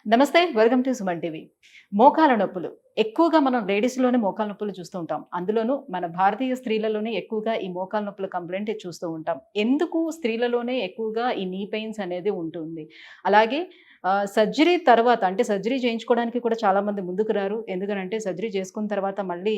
నమస్తే. Welcome to Suman TV. మోకాళ్ళ నొప్పులు ఎక్కువగా మనం లేడీస్‌లోనే మోకాళ్ళ నొప్పులు చూస్తూ ఉంటాం. అందులోనూ మన భారతీయ స్త్రీలలోనే ఎక్కువగా ఈ మోకాళ్ళ నొప్పుల కంప్లెయింట్ చూస్తూ ఉంటాం. ఎందుకు స్త్రీలలోనే ఎక్కువగా ఈ నీ పెయిన్స్ అనేది ఉంటుంది. అలాగే సర్జరీ తర్వాత అంటే సర్జరీ చేయించుకోవడానికి కూడా చాలామంది ముందుకు రారు. ఎందుకనంటే సర్జరీ చేసుకున్న తర్వాత మళ్ళీ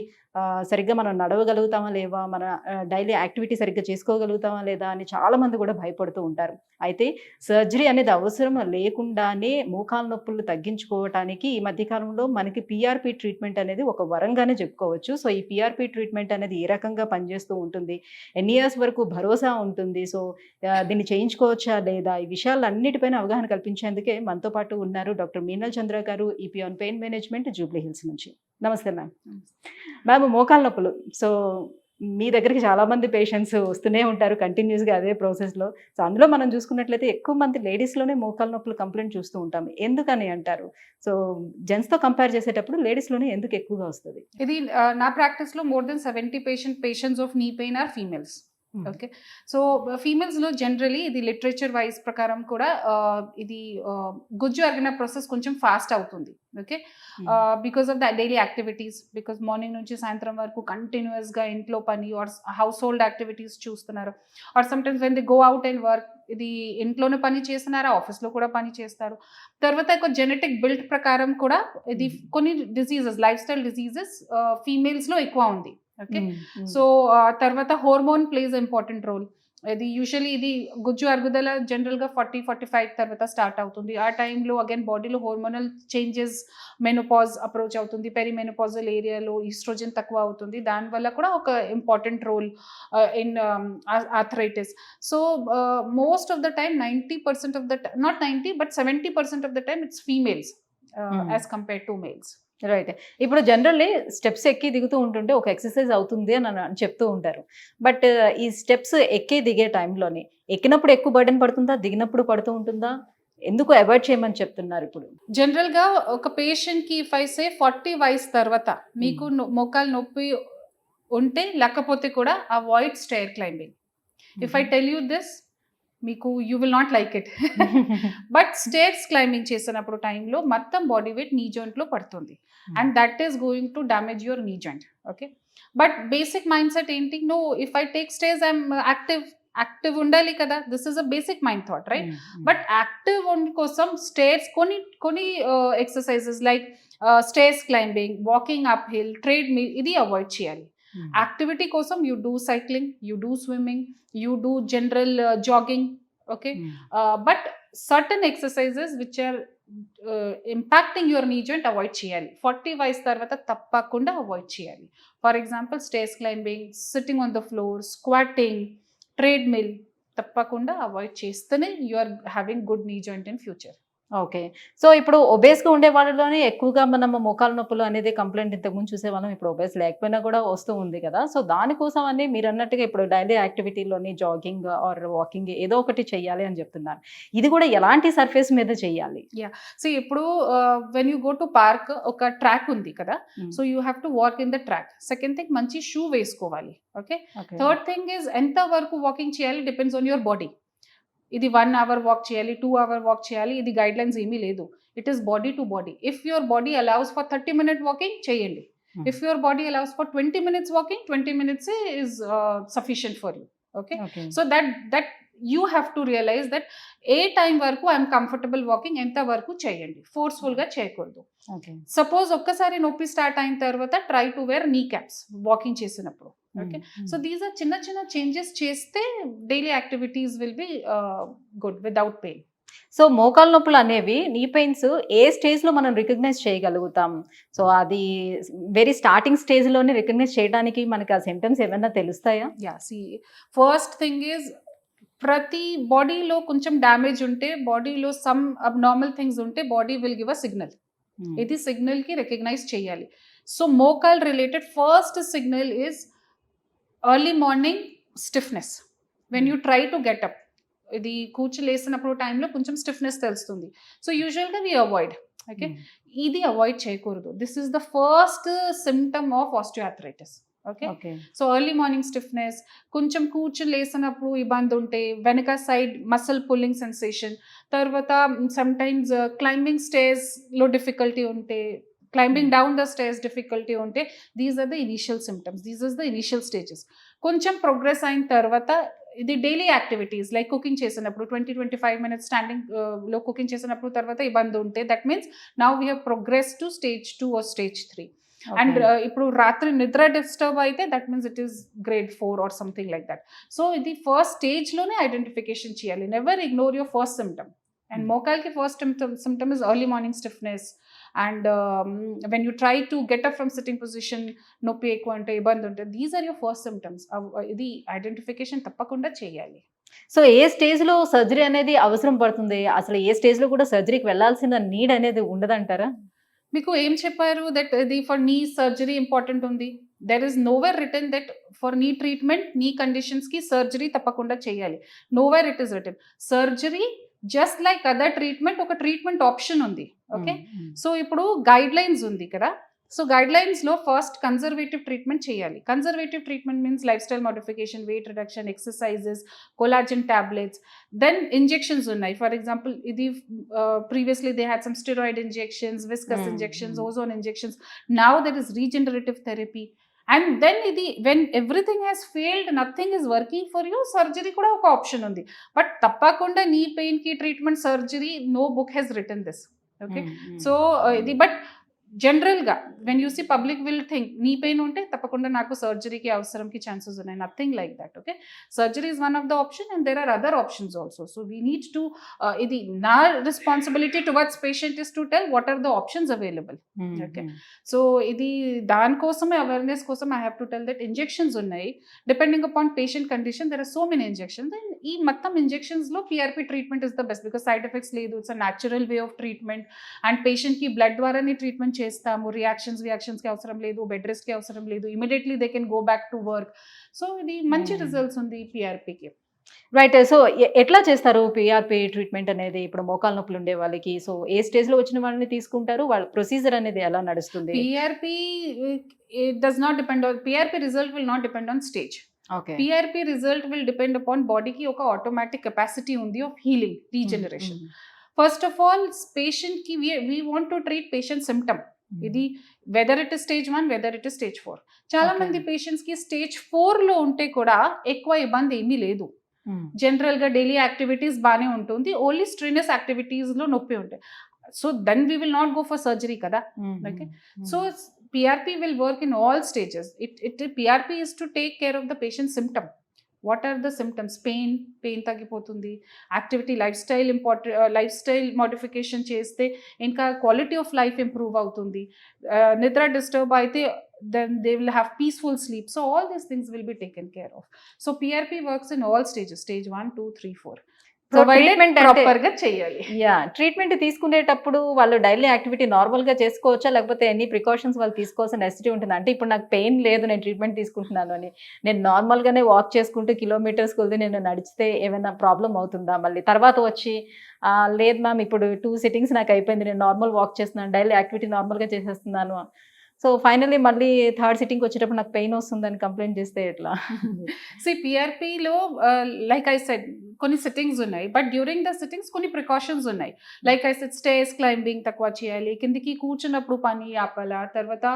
సరిగ్గా మనం నడవగలుగుతామా లేవా? మన డైలీ యాక్టివిటీ సరిగ్గా చేసుకోగలుగుతామా లేదా? అని చాలామంది కూడా భయపడుతూ ఉంటారు. అయితే సర్జరీ అనేది అవసరం లేకుండానే మోకాళ్ళ నొప్పులు తగ్గించుకోవటానికి ఈ మధ్య కాలంలో మనకి పీఆర్‌పీ ట్రీట్మెంట్ అనేది ఒక వరంగానే చెప్పుకోవచ్చు. సో, ఈ పీఆర్‌పీ ట్రీట్మెంట్ అనేది ఏ రకంగా పనిచేస్తూ ఉంటుంది? ఎన్ని ఇయర్స్ వరకు భరోసా ఉంటుంది? సో, దీన్ని చేయించుకోవచ్చా లేదా? ఈ విషయాలన్నిటిపైన అవగాహన కల్పించేందుకే మనతో పాటు ఉన్నారు డాక్టర్ మీనల్ చంద్ర గారు, EP on pain management, Jubilee Hills నుంచి. నమస్తే మ్యామ్. మ్యామ్, మోకాళ్ళ నొప్పులు. సో, మీ దగ్గరికి చాలామంది పేషెంట్స్ వస్తూనే ఉంటారు కంటిన్యూస్‌గా అదే ప్రాసెస్‌లో. సో, అందులో మనం చూసుకున్నట్లయితే ఎక్కువ మంది లేడీస్‌లోనే మోకాళ్ళ నొప్పులు కంప్లెయింట్ చూస్తూ ఉంటాం. ఎందుకని అంటారు? సో, జెంట్స్‌తో కంపేర్ చేసేటప్పుడు లేడీస్‌లోనే ఎందుకు ఎక్కువగా వస్తది? ఇది నా ప్రాక్టీస్‌లో more than 70 patients of knee pain are females. Okay. So, ఫీమేల్స్‌లో జనరలీ ఇది లిటరేచర్ వైజ్ ప్రకారం కూడా ఇది గుజ్జు అరిగిన ప్రాసెస్ కొంచెం ఫాస్ట్ అవుతుంది. Okay. Because of the daily activities, because morning నుంచి సాయంత్రం వరకు కంటిన్యూస్‌గా ఇంట్లో పని ఆర్ హౌస్ హోల్డ్ యాక్టివిటీస్ చూస్తున్నారు. Or sometimes when they go out and work, ఇది ఇంట్లోనే పని చేస్తున్నారా, ఆఫీస్‌లో కూడా పని చేస్తారు. తర్వాత ఒక జెనెటిక్ బిల్డ్ ప్రకారం కూడా ఇది కొన్ని డిసీజెస్, లైఫ్ స్టైల్ డిసీజెస్ ఫీమేల్స్‌లో ఎక్కువ ఉంది. ఓకే. సో, తర్వాత హార్మోన్ ప్లేస్ ఇంపార్టెంట్ రోల్. ఇది యూజువల్లీ ఇది గుజ్జు అరుగుదల జనరల్‌గా 40-45 తర్వాత స్టార్ట్ అవుతుంది. ఆ టైంలో అగైన్ బాడీలో హార్మోనల్ చేంజెస్, మెనోపాజ్ అప్రోచ్ అవుతుంది. పెరిమెనోపాజల్ ఏరియాలో ఈస్ట్రోజన్ తక్కువ అవుతుంది. దానివల్ల కూడా ఒక important role in arthritis. So, most of the time 90% of the not 90 but 70% of the time it's females as compared to males. Right. ఇప్పుడు జనరల్లీ స్టెప్స్ ఎక్కి దిగుతూ ఉంటుంటే ఒక ఎక్సర్‌సైజ్ అవుతుంది అని చెప్తూ ఉంటారు. బట్ ఈ స్టెప్స్ ఎక్కి దిగే టైంలోని ఎక్కినప్పుడు ఎక్కువ బర్డెన్ పడుతుందా? దిగినప్పుడు పడుతూ ఉంటుందా? ఎందుకు అవాయిడ్ చేయమని చెప్తున్నారు ఇప్పుడు? జనరల్‌గా ఒక పేషెంట్‌కి ఇఫ్ ఐ సే 40 వయసు తర్వాత మీకు మోకాలు నొప్పి ఉంటే, లేకపోతే కూడా avoid stair climbing. If I tell you this, మీకు you will not like it. But stairs climbing చేసినప్పుడు టైంలో మొత్తం బాడీ వెయిట్ నీ జాయింట్లో పడుతుంది. And that is going to damage your knee joint. Okay. But basic mindset ఏంటి? No, if I take stairs I'm active ఉండాలి కదా. This is a basic mind thought, right? But active కోసం stairs కొన్ని exercises like stairs climbing, walking up hill, trade mill, ఇది avoid చేయాలి. Activity కోసం you do cycling, you do swimming, you do general jogging. Okay. But certain exercises which are impacting your knee joint avoid cheyali. 40 వయసు తర్వాత తప్పకుండా avoid చేయాలి. For example stairs climbing, sitting on the floor, squatting, treadmill తప్పకుండా avoid చేస్తేనే you are having good knee joint in future. Okay. So, ఇప్పుడు ఒబేస్‌గా ఉండే వాళ్ళలోనే ఎక్కువగా మనం మోకాళ్ళ నొప్పులు అనేది కంప్లెయింట్ ఇంతకుముందు చూసేవాళ్ళం. ఇప్పుడు ఒబేస్ లేకపోయినా కూడా వస్తూ ఉంది కదా! సో, దానికోసం అని మీరన్నట్టుగా ఇప్పుడు డైలీ యాక్టివిటీలోని జాగింగ్ ఆర్ వాకింగ్ ఏదో ఒకటి చెయ్యాలి అని చెప్తున్నారు. ఇది కూడా ఎలాంటి సర్ఫేస్ మీద చెయ్యాలి? యాహ్! సీ, ఇప్పుడు when you go to park ఒక ట్రాక్ ఉంది కదా. So, you have to walk in the track. Second thing, మంచి షూ వేసుకోవాలి. ఓకే. థర్డ్ థింగ్ ఈజ్ ఎంత వరకు వాకింగ్ చేయాలి డిపెండ్స్ ఆన్ యువర్ బాడీ. ఇది 1 అవర్ వాక్ చేయాలి, 2 అవర్ వాక్ చేయాలి, ఇది గైడ్ లైన్స్ ఏమీ లేదు. It is body to body. If your body allows for 30 minute walking చేయండి. If your body allows for 20 minutes walking, 20 minutes is sufficient for you. Okay. So that you have to realise that ఏ time వరకు I'm comfortable walking, ఎంత వరకు చేయండి. ఫోర్స్ఫుల్గా చేయకూడదు. Suppose ఒక్కసారి నొప్పి start అయిన తర్వాత ట్రై టు వేర్ నీ క్యాప్స్ వాకింగ్ చేసినప్పుడు. ఓకే. సో దీస్ ఆర్ చిన్న చిన్న చేంజెస్ చేస్తే daily activities will be good without pain. So, మోకాళ్ళ నొప్పులు అనేవి నీ పెయిన్స్ ఏ స్టేజ్‌లో మనం రికగ్నైజ్ చేయగలుగుతాం? సో, అది వెరీ స్టార్టింగ్ స్టేజ్‌లోనే రికగ్నైజ్ చేయడానికి మనకి ఆ సింప్టమ్స్ ఏమైనా తెలుస్తాయా? Yeah! See, first thing is ప్రతి బాడీలో కొంచెం డ్యామేజ్ ఉంటే, బాడీలో సమ్ అబ్నార్మల్ థింగ్స్ ఉంటే body will give a signal. ఇది సిగ్నల్కి రికగ్నైజ్ చేయాలి. సో, మోకాల్ related first signal is early morning stiffness. When you try to get up, ఇది కూర్చులేసినప్పుడు టైంలో కొంచెం స్టిఫ్నెస్ తెలుస్తుంది. So usually we avoid. Okay. ఇది అవాయిడ్ చేయకూడదు. This is the first symptom of osteoarthritis. Okay. Okay. So early morning stiffness, కొంచెం కూర్చుని లేసినప్పుడు ఇబ్బంది ఉంటే, వెనక సైడ్ మసిల్ పుల్లింగ్ సెన్సేషన్, తర్వాత సమ్ టైమ్స్ క్లైంబింగ్ స్టేర్స్లో డిఫికల్టీ ఉంటే, climbing down the stairs difficulty ఉంటే, these are the initial symptoms, these are the initial stages. కొంచెం ప్రోగ్రెస్ అయిన తర్వాత ఇది డైలీ యాక్టివిటీస్ లైక్ కుకింగ్ చేసినప్పుడు 20-25 minutes స్టాండింగ్ లో కుకింగ్ చేసినప్పుడు తర్వాత ఇబ్బంది ఉంటే, that means now we have progress to stage 2 or stage 3. And ఇప్పుడు రాత్రి నిద్ర డిస్టర్బ్ అయితే that means it is grade 4 or something like that. So ఇది ఫస్ట్ స్టేజ్లోనే ఐడెంటిఫికేషన్ చేయాలి. Never ignore your first symptom. And మోకాల్కి first symptom is early morning stiffness. And when you try to get up from sitting position, నొప్పి ఎక్కువ అంటే, ఇబ్బంది ఉంటే, these are your first symptoms. ఇది ఐడెంటిఫికేషన్ తప్పకుండా చేయాలి. సో ఏ స్టేజ్లో సర్జరీ అనేది అవసరం పడుతుంది? అసలు ఏ స్టేజ్లో కూడా సర్జరీకి వెళ్ళాల్సిన నీడ్ అనేది ఉండదంటారా? మీకు ఏం చెప్పారు దట్ ఇది ఫర్ నీ సర్జరీ ఇంపార్టెంట్ ఉంది? There is nowhere return that for knee treatment, knee కండిషన్స్కి సర్జరీ తప్పకుండా చేయాలి. Nowhere it is return. Surgery just like other treatment, ఒక ట్రీట్మెంట్ ఆప్షన్ ఉంది. ఓకే. సో ఇప్పుడు గైడ్ లైన్స్ ఉంది కదా. సో గైడ్ లైన్స్లో ఫస్ట్ కన్జర్వేటివ్ ట్రీట్మెంట్ చేయాలి. Conservative treatment means lifestyle modification, weight reduction, exercises, collagen tablets, then injections ఉన్నాయి. For example ఇది previously they had some steroid injections, viscous injections, ozone injections. Now there is regenerative therapy. And then ఇది when everything has failed, nothing is working for you, surgery కూడా ఒక option ఉంది. But తప్పకుండా knee పెయిన్కి treatment surgery, no book has return this. Okay. So ఇది but జనరల్గా when you see public will think knee pain ఉంటే తప్పకుండా నాకు సర్జరీకి అవసరంకి ఛాన్సెస్ ఉన్నాయి. Nothing like that. Okay. Surgery is one of the option and there are other options also. So we need to, ఇది నా responsibility towards patient is to tell what are the options available. Okay. So ఇది దానికోసమే, awareness కోసం I have to tell that injections ఉన్నాయి. Depending upon patient condition there are so many injections. And ఈ మొత్తం ఇంజెక్షన్స్లో PRP treatment is the best because side effects లేదు. It's a natural way of treatment. And పేషెంట్కి blood ద్వారానే treatment చేస్తాము. రియాక్షన్స్కి అవసరం లేదు, బెడ్ రెస్ట్కి అవసరం లేదు. Immediately they can go back to work. So ఇది మంచి రిజల్ట్స్ ఉంది పిఆర్పికి. రైట్. సో ఎట్లా చేస్తారు పిఆర్పి ట్రీట్మెంట్ అనేది? ఇప్పుడు మోకాలు నొప్పులు ఉండే వాళ్ళకి, సో ఏ స్టేజ్లో వచ్చిన వాళ్ళని తీసుకుంటారు? వాళ్ళ ప్రొసీజర్ అనేది ఎలా నడుస్తుంది? PRP it does not depend on, PRP result will not depend on stage. Okay. PRP result will depend upon body ki oka automatic capacity undi of healing, regeneration. First of all, patient ki we want to treat patient symptom. ఇది whether it is stage 1, whether it is stage 4. చాలా మంది patients కి stage 4 లో ఉంటే కూడా ఎక్కువ ఇబ్బంది ఏమీ లేదు. జనరల్ గా డైలీ యాక్టివిటీస్ బాగానే ఉంటుంది, ఓన్లీ స్ట్రెయినస్ యాక్టివిటీస్ లో నొప్పి ఉంటాయి. So then we will not go for surgery కదా. Okay. So PRP will work in all stages. PRP is to take care of the patient's symptom. What are the symptoms? Pain తగ్గిపోతుంది, activity, life style modification చేస్తే ఇంకా quality of life improve అవుతుంది. నిద్ర disturb అయితే then they will have peaceful sleep. So all these things will be taken care of. So PRP works in all stages, stage 1, 2, 3, 4. Treatment proper గా చేయాలి. Treatment తీసుకునేటప్పుడు వాళ్ళు daily activity normal గా చేసుకోవచ్చా, లేకపోతే ఎన్ని ప్రికాషన్స్ వాళ్ళు తీసుకోవాల్సిన నెసెసిటీ ఉంటుంది? అంటే ఇప్పుడు నాకు పెయిన్ లేదు, నేను ట్రీట్మెంట్ తీసుకుంటున్నాను అని నేను నార్మల్ గానే వాక్ చేసుకుంటూ కిలోమీటర్స్ కొద్ది నేను నడిచితే ఏమైనా ప్రాబ్లం అవుతుందా? మళ్ళీ తర్వాత వచ్చి లేదు మ్యామ్ ఇప్పుడు 2 sittings నాకు అయిపోయింది, నేను నార్మల్ వాక్ చేస్తున్నాను, డైలీ యాక్టివిటీ నార్మల్ గా చేసేస్తున్నాను, సో ఫైనల్లీ మళ్ళీ 3rd sitting వచ్చేటప్పుడు నాకు పెయిన్ వస్తుందని కంప్లైంట్ చేస్తే ఎట్లా? పిఆర్పిలో లైక్ ఐ సెడ్ కొన్ని సిట్టింగ్స్ ఉన్నాయి, బట్ డ్యూరింగ్ ద సిట్టింగ్స్ కొన్ని ప్రికాషన్స్ ఉన్నాయి. Like I said stairs climbing తక్కువ చేయాలి, కిందికి కూర్చున్నప్పుడు పని ఆపాల, తర్వాత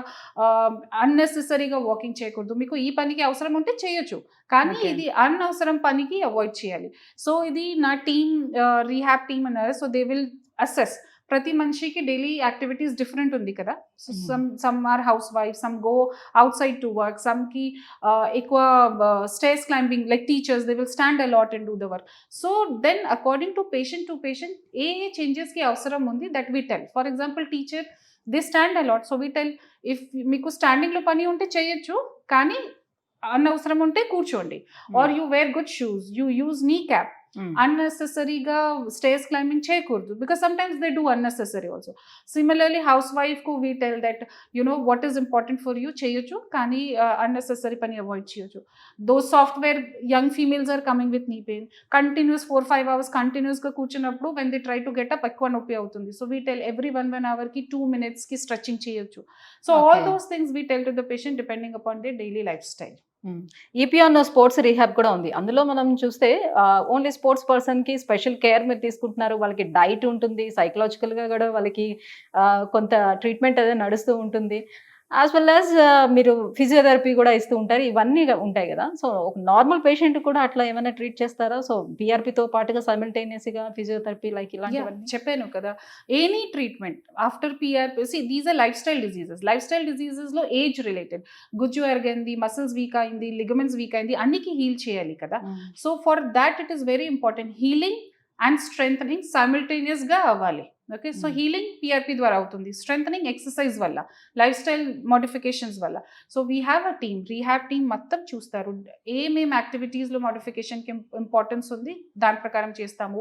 అన్నెసెసరీగా వాకింగ్ చేయకూడదు. మీకు ఈ పనికి అవసరం ఉంటే చేయొచ్చు, కానీ ఇది అనవసరం పనికి అవాయిడ్ చేయాలి. సో ఇది నా టీమ్, రీహాబ్ టీమ్ అన్నారు. So they will assess. ప్రతి మనిషికి డైలీ యాక్టివిటీస్ డిఫరెంట్ ఉంది కదా. So some are housewife, some go outside to work, సమ్కి ఎక్కువ stairs climbing, like teachers they will stand a lot and do the work. So then according to patient ఏ చేంజెస్కి అవసరం ఉంది that we tell. For example teacher they stand a lot, so we tell if మీకు స్టాండింగ్లో పని ఉంటే చేయొచ్చు, కానీ అనవసరం ఉంటే కూర్చోండి. Or you wear good shoes, you use knee cap. అన్నెసెసరీగా స్టేర్స్ క్లైంబింగ్ చేయకూడదు, because sometimes they do unnecessary also. Similarly హౌస్ వైఫ్కు we tell that what is important for you చేయొచ్చు, కానీ అన్నెసెసరీ పని అవాయిడ్ చేయొచ్చు. Though software young females are coming with knee pain, continuous 4-5 hours కంటిన్యూస్గా కూర్చున్నప్పుడు when they try to get up ఎక్కువ నొప్పి అవుతుంది. సో వీ టెల్ ఎవ్రీ 1 hourకి 2 minutesకి స్ట్రెచింగ్ చేయొచ్చు. So all those things we tell to the patient depending upon they daily lifestyle. ఈపీఆన్ sports rehab కూడా ఉంది. అందులో మనం చూస్తే ఓన్లీ స్పోర్ట్స్ పర్సన్ కి స్పెషల్ కేర్ మీరు తీసుకుంటున్నారు. వాళ్ళకి డైట్ ఉంటుంది, సైకలాజికల్ గా కూడా వాళ్ళకి కొంత ట్రీట్మెంట్ అదే నడుస్తూ ఉంటుంది. యాజ్ వెల్ యాజ్ మీరు ఫిజియోథెరపీ కూడా ఇస్తూ ఉంటారు. ఇవన్నీ ఉంటాయి కదా. సో ఒక నార్మల్ పేషెంట్ కూడా అట్లా ఏమైనా ట్రీట్ చేస్తారా? సో పిఆర్పితో పాటుగా సైమల్టేనియస్ గా ఫిజియోథెరపీ లైక్ ఇలాంటివన్నీ చెప్పాను కదా. Any treatment after PRP, these are life style diseases. Life style diseases లో ఏజ్ రిలేటెడ్, గుజ్జు ఎరగైంది, మసిల్స్ వీక్ అయింది, లిగమెంట్స్ వీక్ అయింది, అన్నికి హీల్ చేయాలి కదా. So for that it is very important. Healing and strengthening simultaneous గా అవ్వాలి. ఓకే, సో హీలింగ్ పిఆర్పి ద్వారా అవుతుంది, స్ట్రెంథనింగ్ ఎక్సర్సైజ్ వల్ల, లైఫ్ స్టైల్ మోడిఫికేషన్స్ వల్ల. So we have a team, rehab team మొత్తం చూస్తారు. ఏమేమి యాక్టివిటీస్లో మోడిఫికేషన్కి ఇంపార్టెన్స్ ఉంది దాని ప్రకారం చేస్తాము.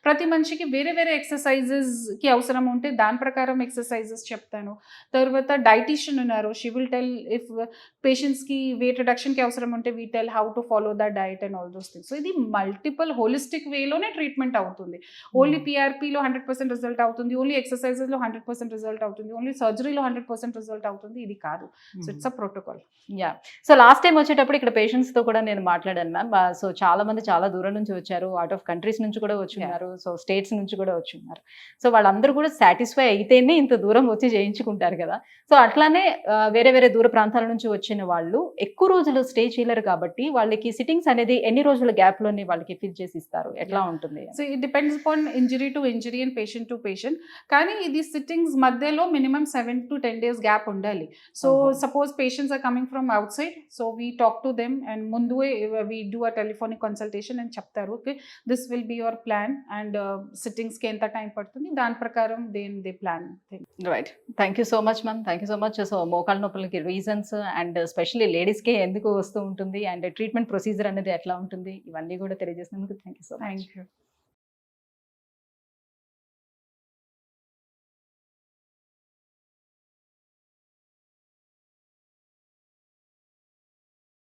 ప్రతి మనిషికి వేరే వేరే ఎక్సర్సైజెస్కి అవసరం ఉంటే దాని ప్రకారం ఎక్సర్సైజెస్ చెప్తాను. తర్వాత డైటీషియన్ ఉన్నారు, షీ విల్ టెల్ ఇఫ్ పేషెంట్స్కి వెయిట్ రిడక్షన్కి అవసరం ఉంటే we tell how to follow the diet and all those things. So ఇది మల్టిపుల్ హోలిస్టిక్ వేలోనే ట్రీట్మెంట్ అవుతుంది. ఓన్లీ పిఆర్పిలో 100% రిజల్ట్ అవుతుంది, ఓన్లీ ఎక్సర్సైజెస్లో 100% రిజల్ట్ అవుతుంది, ఓన్లీ సర్జరీలో 100% రిజల్ట్ అవుతుంది, ఇది కాదు. So it's a protocol. Yeah. So last time వచ్చేటప్పుడు ఇక్కడ పేషెంట్స్ తో కూడా నేను మాట్లాడాను మ్యామ్. సో చాలా మంది చాలా దూరం నుంచి వచ్చారు, అవుట్ ఆఫ్ కంట్రీస్ నుంచి కూడా వచ్చి ఉన్నారు, సో స్టేట్స్ నుంచి కూడా వచ్చి ఉన్నారు. సో వాళ్ళందరూ కూడా సాటిస్ఫై అయితేనే ఇంత దూరం వచ్చి చేయించుకుంటారు కదా. సో అట్లానే వేరే వేరే దూర ప్రాంతాల నుంచి వచ్చిన వాళ్ళు ఎక్కువ రోజులు స్టే చేయలేరు కాబట్టి వాళ్ళకి సిట్టింగ్స్ అనేది ఎన్ని రోజుల గ్యాప్ లోనే వాళ్ళకి ఫిల్ చేసి ఇస్తారు, ఎట్లా ఉంటుంది? So it depends upon injury to injury and patient to patient. కానీ ఇది సిట్టింగ్స్ మధ్యలో మినిమం 7 to 10 days గ్యాప్ ఉండాలి. So suppose patients are coming from outside, so we talk to them and ముందు we do a telephonic consultation అని చెప్తారు. Okay, this will be your plan and సిట్టింగ్స్కి ఎంత time పడుతుంది, దాని ప్రకారం they plan. Right, thank you so much ma'am, thank you so much. So మోకాళ్ళ నొప్పులకి reasons and specially లేడీస్కే ఎందుకు వస్తూ ఉంటుంది అండ్ ట్రీట్మెంట్ ప్రొసీజర్ అనేది ఎట్లా ఉంటుంది, ఇవన్నీ కూడా తెలియజేసినందుకు thank you so much. Thank you.